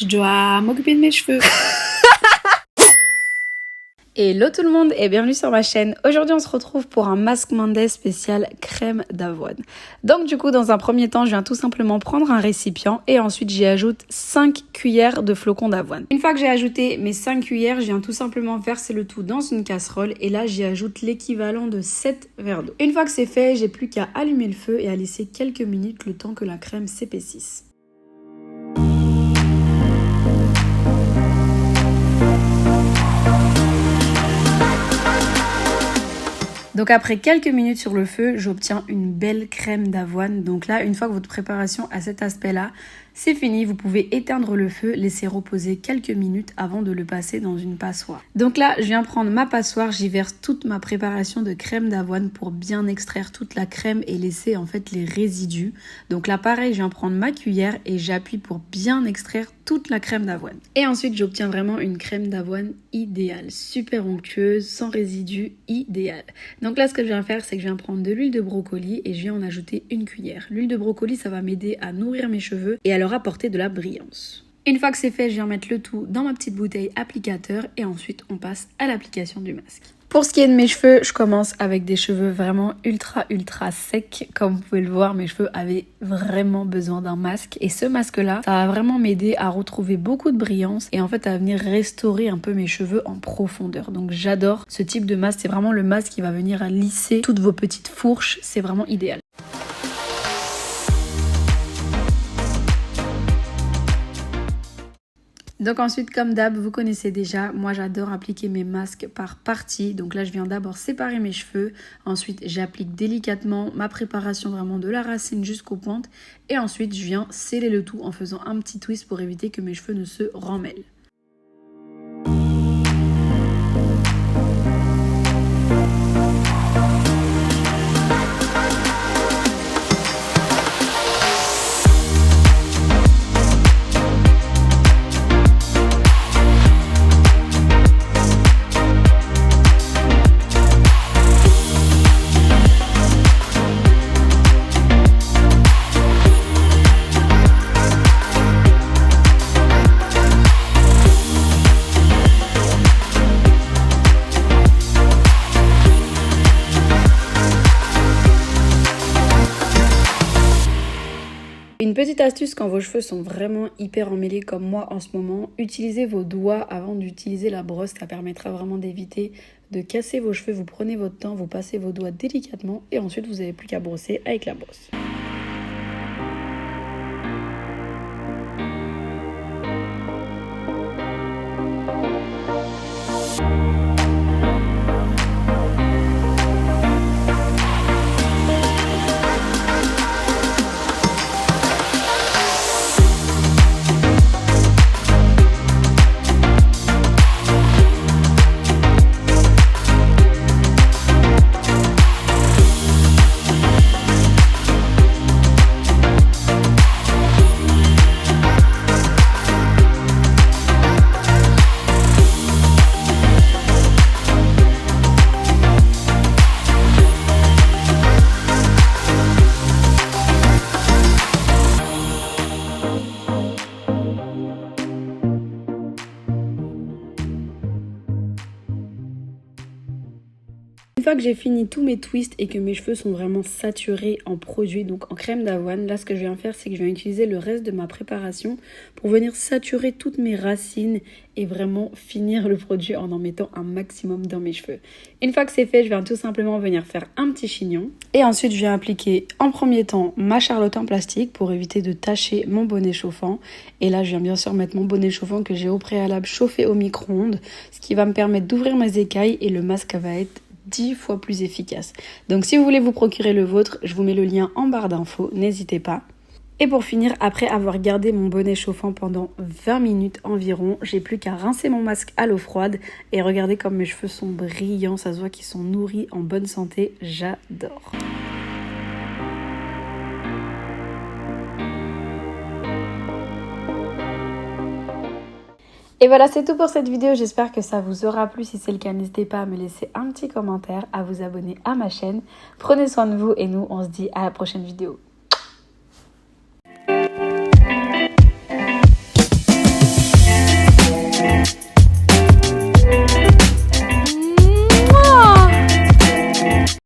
Je dois m'occuper de mes cheveux. Hello tout le monde et bienvenue sur ma chaîne. Aujourd'hui on se retrouve pour un Mask Monday spécial crème d'avoine. Donc du coup dans un premier temps je viens tout simplement prendre un récipient et ensuite j'y ajoute 5 cuillères de flocons d'avoine. Une fois que j'ai ajouté mes 5 cuillères, je viens tout simplement verser le tout dans une casserole et là j'y ajoute l'équivalent de 7 verres d'eau. Une fois que c'est fait, j'ai plus qu'à allumer le feu et à laisser quelques minutes le temps que la crème s'épaississe. Donc après quelques minutes sur le feu, j'obtiens une belle crème d'avoine. Donc là, une fois que votre préparation a cet aspect-là, c'est fini. Vous pouvez éteindre le feu, laisser reposer quelques minutes avant de le passer dans une passoire. Donc là, je viens prendre ma passoire, j'y verse toute ma préparation de crème d'avoine pour bien extraire toute la crème et laisser en fait les résidus. Donc là, pareil, je viens prendre ma cuillère et j'appuie pour bien extraire toute la crème d'avoine. Et ensuite, j'obtiens vraiment une crème d'avoine idéale, super onctueuse, sans résidus, idéale. Donc là, ce que je viens faire, c'est que je viens prendre de l'huile de brocoli et je viens en ajouter une cuillère. L'huile de brocoli, ça va m'aider à nourrir mes cheveux et à leur apporter de la brillance. Une fois que c'est fait, je viens mettre le tout dans ma petite bouteille applicateur et ensuite on passe à l'application du masque. Pour ce qui est de mes cheveux, je commence avec des cheveux vraiment ultra secs. Comme vous pouvez le voir, mes cheveux avaient vraiment besoin d'un masque. Et ce masque-là, ça va vraiment m'aider à retrouver beaucoup de brillance et en fait à venir restaurer un peu mes cheveux en profondeur. Donc j'adore ce type de masque. C'est vraiment le masque qui va venir à lisser toutes vos petites fourches. C'est vraiment idéal. Donc ensuite, comme d'hab, vous connaissez déjà, moi j'adore appliquer mes masques par partie. Donc là, je viens d'abord séparer mes cheveux. Ensuite, j'applique délicatement ma préparation vraiment de la racine jusqu'aux pointes. Et ensuite, je viens sceller le tout en faisant un petit twist pour éviter que mes cheveux ne se remêlent. Une petite astuce quand vos cheveux sont vraiment hyper emmêlés comme moi en ce moment, utilisez vos doigts avant d'utiliser la brosse, ça permettra vraiment d'éviter de casser vos cheveux. Vous prenez votre temps, vous passez vos doigts délicatement et ensuite vous n'avez plus qu'à brosser avec la brosse. Une fois que j'ai fini tous mes twists et que mes cheveux sont vraiment saturés en produit, donc en crème d'avoine, là ce que je viens faire, c'est que je viens utiliser le reste de ma préparation pour venir saturer toutes mes racines et vraiment finir le produit en mettant un maximum dans mes cheveux. Une fois que c'est fait, je viens tout simplement venir faire un petit chignon. Et ensuite, je viens appliquer en premier temps ma charlotte en plastique pour éviter de tacher mon bonnet chauffant. Et là, je viens bien sûr mettre mon bonnet chauffant que j'ai au préalable chauffé au micro-ondes, ce qui va me permettre d'ouvrir mes écailles et le masque va être 10 fois plus efficace. Donc si vous voulez vous procurer le vôtre, je vous mets le lien en barre d'infos, n'hésitez pas. Et pour finir, après avoir gardé mon bonnet chauffant pendant 20 minutes environ, j'ai plus qu'à rincer mon masque à l'eau froide et regardez comme mes cheveux sont brillants, ça se voit qu'ils sont nourris, en bonne santé, j'adore. Et voilà, c'est tout pour cette vidéo. J'espère que ça vous aura plu. Si c'est le cas, n'hésitez pas à me laisser un petit commentaire, à vous abonner à ma chaîne. Prenez soin de vous et nous, on se dit à la prochaine vidéo.